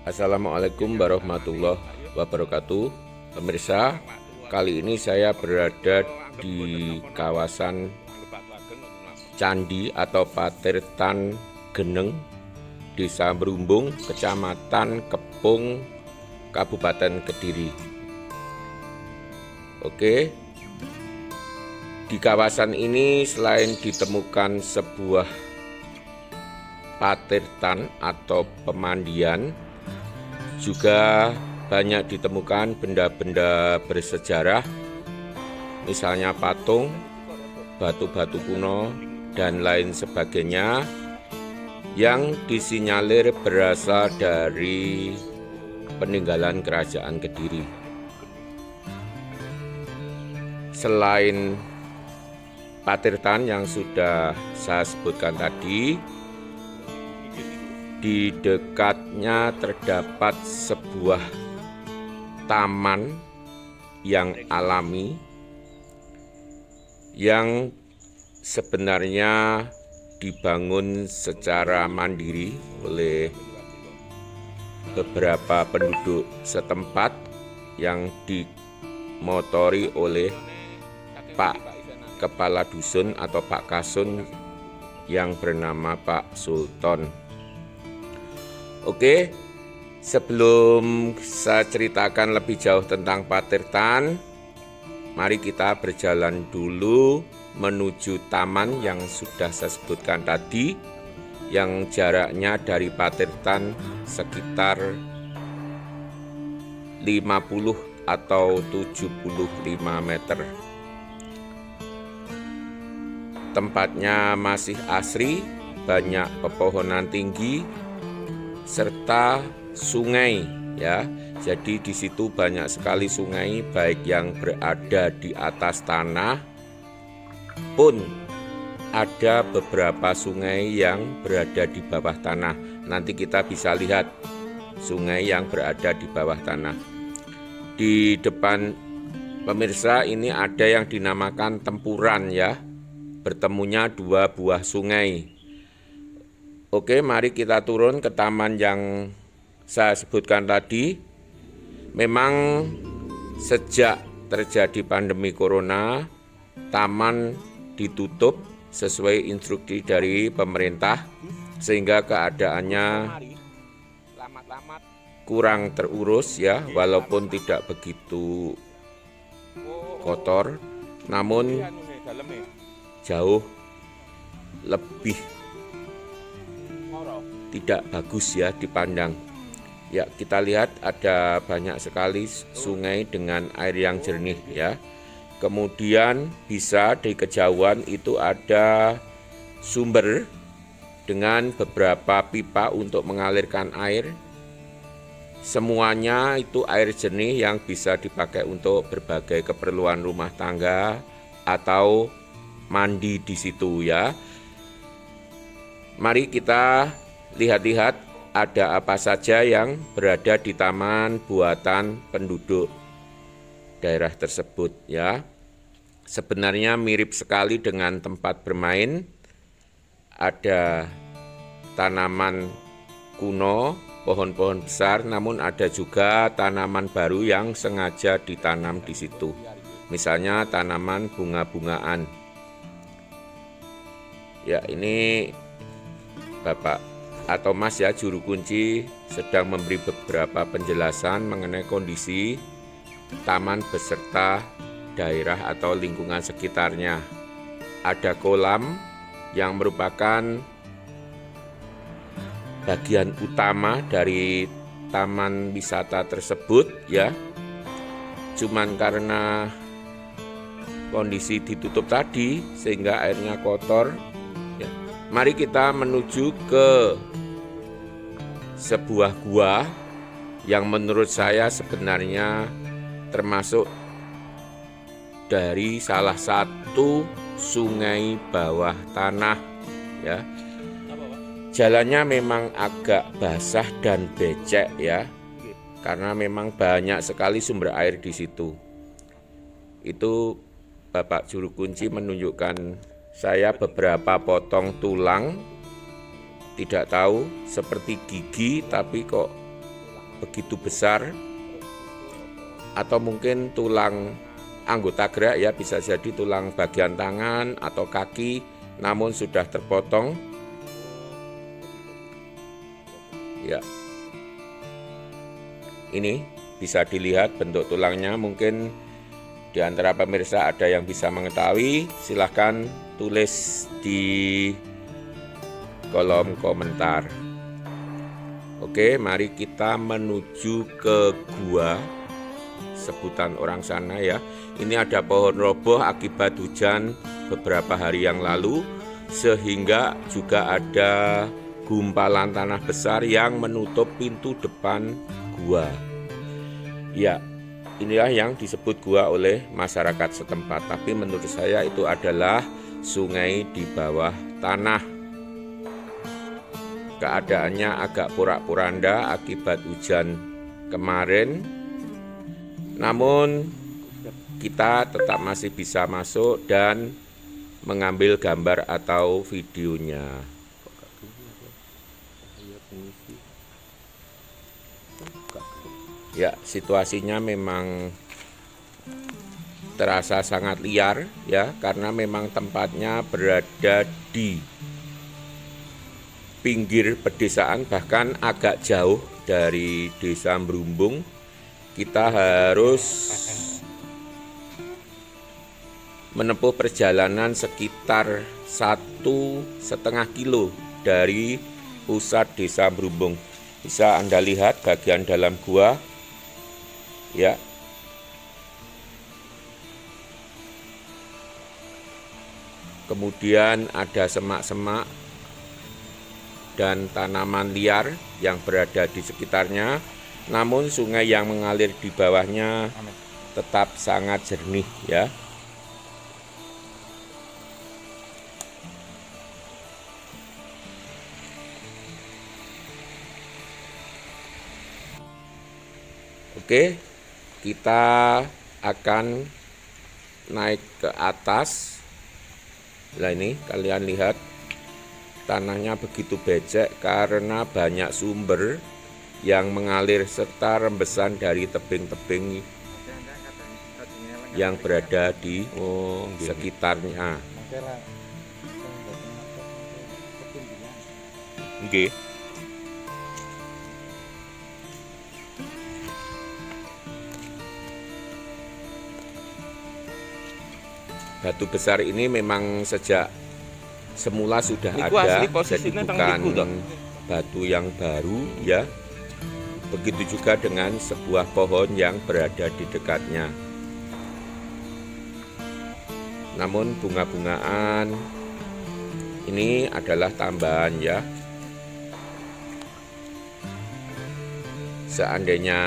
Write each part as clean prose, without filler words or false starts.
Assalamualaikum warahmatullahi wabarakatuh. Pemirsa, kali ini saya berada di kawasan Candi atau Patirtan Geneng, Desa Merumbung, Kecamatan Kepung, Kabupaten Kediri. Oke, di kawasan ini selain ditemukan sebuah patirtan atau pemandian, juga banyak ditemukan benda-benda bersejarah, misalnya patung, batu-batu kuno, dan lain sebagainya yang disinyalir berasal dari peninggalan Kerajaan Kediri. Selain patirtan yang sudah saya sebutkan tadi, di dekatnya terdapat sebuah taman yang alami yang sebenarnya dibangun secara mandiri oleh beberapa penduduk setempat yang dimotori oleh Pak Kepala Dusun atau Pak Kasun yang bernama Pak Sultan. Oke, sebelum saya ceritakan lebih jauh tentang patirtan, mari kita berjalan dulu menuju taman yang sudah saya sebutkan tadi, yang jaraknya dari patirtan sekitar 50 atau 75 meter. Tempatnya masih asri, banyak pepohonan tinggi serta sungai ya. Jadi di situ banyak sekali sungai, baik yang berada di atas tanah pun ada beberapa sungai yang berada di bawah tanah. Nanti kita bisa lihat sungai yang berada di bawah tanah. Di depan pemirsa ini ada yang dinamakan tempuran ya. Bertemunya dua buah sungai. Oke, mari kita turun ke taman yang saya sebutkan tadi. Memang sejak terjadi pandemi corona, taman ditutup sesuai instruksi dari pemerintah, sehingga keadaannya kurang terurus ya, walaupun tidak begitu kotor, namun jauh lebih tidak bagus ya dipandang. Ya, kita lihat ada banyak sekali sungai dengan air yang jernih ya. Kemudian bisa di kejauhan itu ada sumber dengan beberapa pipa untuk mengalirkan air. Semuanya itu air jernih yang bisa dipakai untuk berbagai keperluan rumah tangga atau mandi di situ ya. Mari kita lihat-lihat ada apa saja yang berada di taman buatan penduduk daerah tersebut ya. Sebenarnya mirip sekali dengan tempat bermain. Ada tanaman kuno, pohon-pohon besar, namun ada juga tanaman baru yang sengaja ditanam di situ. Misalnya tanaman bunga-bungaan. Ya, ini Bapak atau Mas ya, juru kunci sedang memberi beberapa penjelasan mengenai kondisi taman beserta daerah atau lingkungan sekitarnya. Ada kolam yang merupakan bagian utama dari taman wisata tersebut ya. Cuman karena kondisi ditutup tadi sehingga airnya kotor ya. Mari kita menuju ke sebuah gua yang menurut saya sebenarnya termasuk dari salah satu sungai bawah tanah ya. Jalannya memang agak basah dan becek ya, karena memang banyak sekali sumber air di situ. Itu Bapak juru kunci menunjukkan saya beberapa potong tulang, tidak tahu seperti gigi tapi kok begitu besar, atau mungkin tulang anggota gerak ya, bisa jadi tulang bagian tangan atau kaki, namun sudah terpotong. Ya, ini bisa dilihat bentuk tulangnya. Mungkin di antara pemirsa ada yang bisa mengetahui, silahkan tulis di kolom komentar. Oke, mari kita menuju ke gua, sebutan orang sana ya. Ini ada pohon roboh akibat hujan beberapa hari yang lalu, sehingga juga ada gumpalan tanah besar yang menutup pintu depan gua. Ya, inilah yang disebut gua oleh masyarakat setempat, tapi menurut saya itu adalah sungai di bawah tanah. Keadaannya agak porak-poranda akibat hujan kemarin, namun kita tetap masih bisa masuk dan mengambil gambar atau videonya. Ya, situasinya memang terasa sangat liar ya, karena memang tempatnya berada di pinggir pedesaan, bahkan agak jauh dari desa Merumbung. Kita harus menempuh perjalanan sekitar 1,5 kilo dari pusat desa Merumbung. Bisa Anda lihat bagian dalam gua ya. Kemudian ada semak-semak dan tanaman liar yang berada di sekitarnya, namun sungai yang mengalir di bawahnya tetap sangat jernih ya. Oke, kita akan naik ke atas. Nah, ini kalian lihat tanahnya begitu becek karena banyak sumber yang mengalir serta rembesan dari tebing-tebing yang berada di sekitarnya. Oke. Batu besar ini memang sejak semula sudah ada, jadi bukan batu yang baru ya. Begitu juga dengan sebuah pohon yang berada di dekatnya. Namun bunga-bungaan ini adalah tambahan ya. Seandainya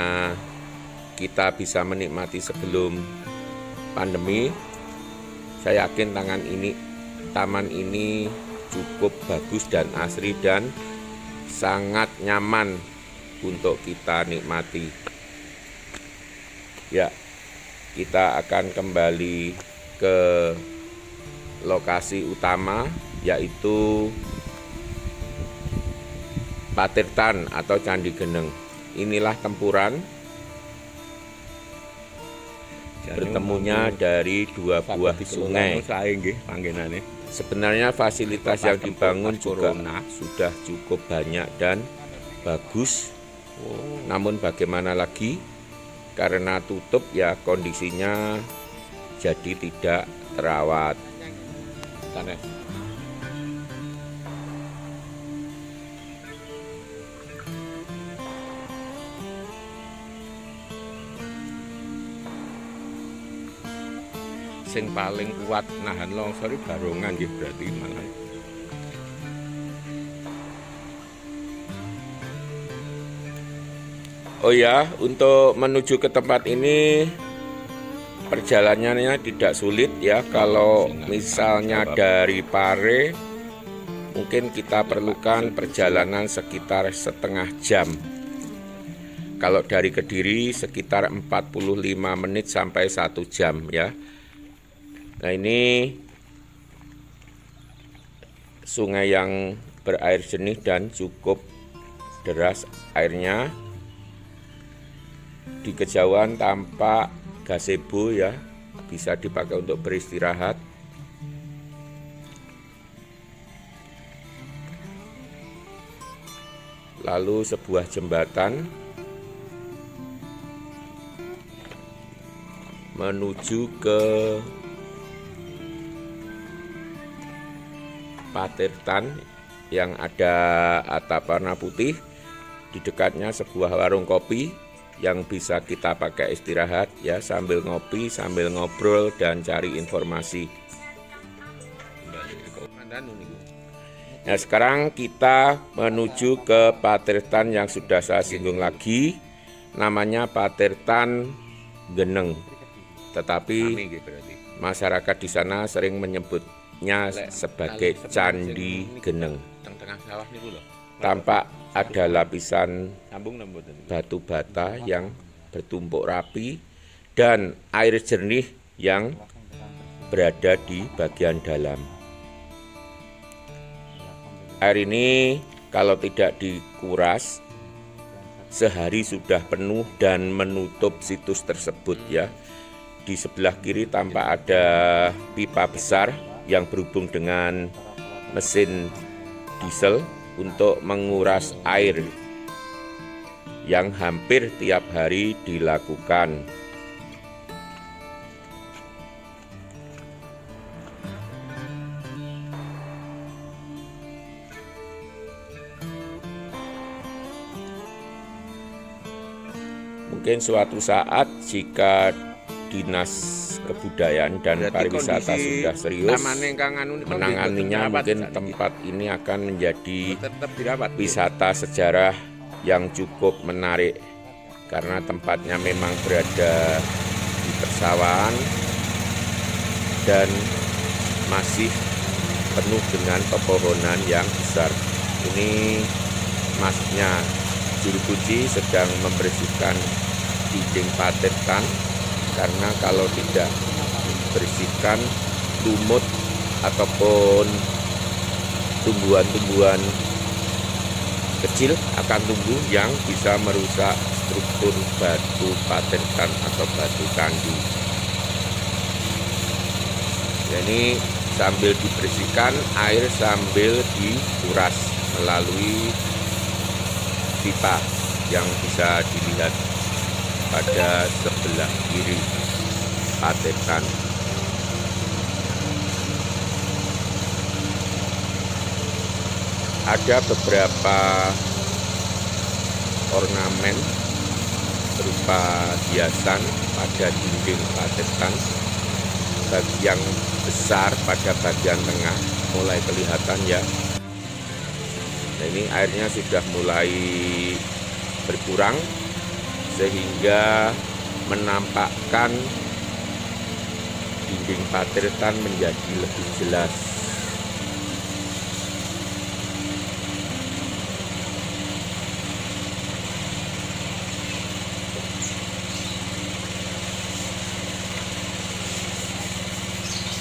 kita bisa menikmati sebelum pandemi, saya yakin taman ini cukup bagus dan asri dan sangat nyaman untuk kita nikmati. Ya, kita akan kembali ke lokasi utama, yaitu Patirtan atau Candi Geneng. Inilah tempuran bertemunya dari dua buah sungai. Sebenarnya fasilitas yang dibangun juga sudah cukup banyak dan bagus. Namun bagaimana lagi, karena tutup ya, kondisinya jadi tidak terawat. Sing paling kuat nahan longsor Barongan nggih, berarti malah. Oh ya, untuk menuju ke tempat ini perjalanannya tidak sulit ya. Kalau misalnya dari Pare, mungkin kita perlukan perjalanan sekitar setengah jam. Kalau dari Kediri sekitar 45 menit sampai 1 jam ya. Nah, ini sungai yang berair jernih dan cukup deras airnya. di kejauhan tampak gazebo ya, bisa dipakai untuk beristirahat. Lalu sebuah jembatan menuju ke Patirtan yang ada atap warna putih. Di dekatnya sebuah warung kopi yang bisa kita pakai istirahat ya, sambil ngopi, sambil ngobrol dan cari informasi. Nah, sekarang kita menuju ke Patirtan yang sudah saya singgung lagi, namanya Patirtan Geneng. Tetapi masyarakat di sana sering menyebutnya sebagai Candi Geneng. Tampak ada lapisan batu bata yang bertumpuk rapi dan air jernih yang berada di bagian dalam. Air ini kalau tidak dikuras sehari sudah penuh dan menutup situs tersebut ya. Di sebelah kiri tampak ada pipa besar yang berhubung dengan mesin diesel untuk menguras air yang hampir tiap hari dilakukan. Mungkin suatu saat jika Dinas Kebudayaan dan Pariwisata sudah serius menanganinya, mungkin tempat ini akan menjadi wisata sejarah yang cukup menarik karena tempatnya memang berada di persawahan dan masih penuh dengan pepohonan yang besar. Ini masnya juru kunci sedang membersihkan dinding Patirtan, karena kalau tidak dibersihkan lumut ataupun tumbuhan-tumbuhan kecil akan tumbuh yang bisa merusak struktur batu Patirtan atau batu candi. Jadi sambil dibersihkan, air sambil dikuras melalui pipa yang bisa dilihat pada sebelah kiri Patirtan. Ada beberapa ornamen berupa hiasan pada dinding Patirtan. Bagian besar pada bagian tengah mulai kelihatan ya. Nah, ini airnya sudah mulai berkurang sehingga menampakkan dinding Patirtan menjadi lebih jelas.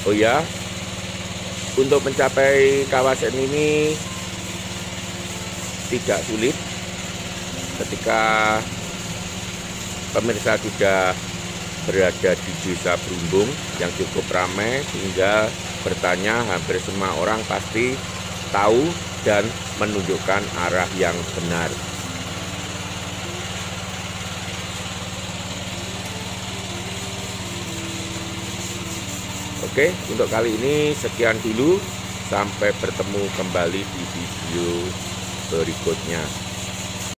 Oh ya, untuk mencapai kawasan ini tidak sulit. Ketika pemirsa sudah berada di Desa Brumbung yang cukup ramai, tinggal bertanya, hampir semua orang pasti tahu dan menunjukkan arah yang benar. Oke, untuk kali ini sekian dulu. Sampai bertemu kembali di video berikutnya.